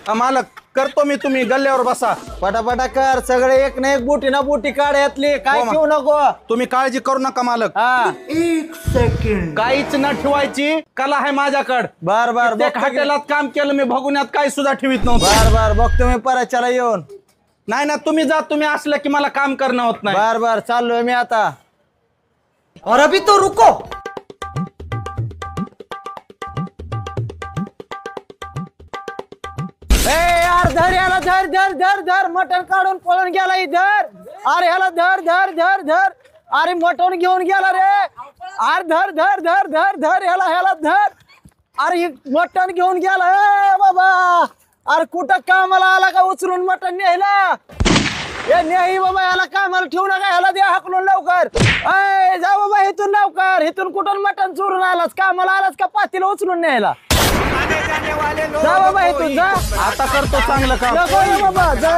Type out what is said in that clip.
मालक करतो मी, तुम्ही गल्ल्यावर बसा. पटापटा कर, सगळे एक ना एक बुटी ना बुटी काढ यातली, काय हो, ठेवू नको. तुम्ही काळजी करू नका मालक. हा 1 सेकंड. काहीच न ठेवायची कला आहे माझ्याकडं. बर बर ते हॉटेलात काम केलं मी, भगुन्यात काही सुद्धा ठेवीत नव्हतं. बर बर बघतो मी परच्याला येऊन. नाही ना, तुम्ही जा, तुम्ही असलं की मला काम करणं होत नाही. बर बर चाललोय मी आता. और अभी तो रुको. ए यार धर याला, धर धर धर धर, मटण काढून पळून गेला धर. अरे ह्याला धर धर धर धर. अरे मटण घेऊन गेला रे. अरे धर धर धर धर धर ह्याला, ह्याला धर. अरे मटण घेऊन गेला. ए बाबा, अरे कुठं कामाला आला का उचलून मटण न्यायला? ए नाही बाबा, याला कामाला ठेवू नका, ह्याला द्या हाकलून लवकर. ए जा बाबा इथून लवकर. इथून कुठून मटण चोरून आलास? कामाला आलास का पातीला उचलून न्यायला? जा बाबा इथून जा. आता करतो चांगलं काम. नको रे बाबा, जा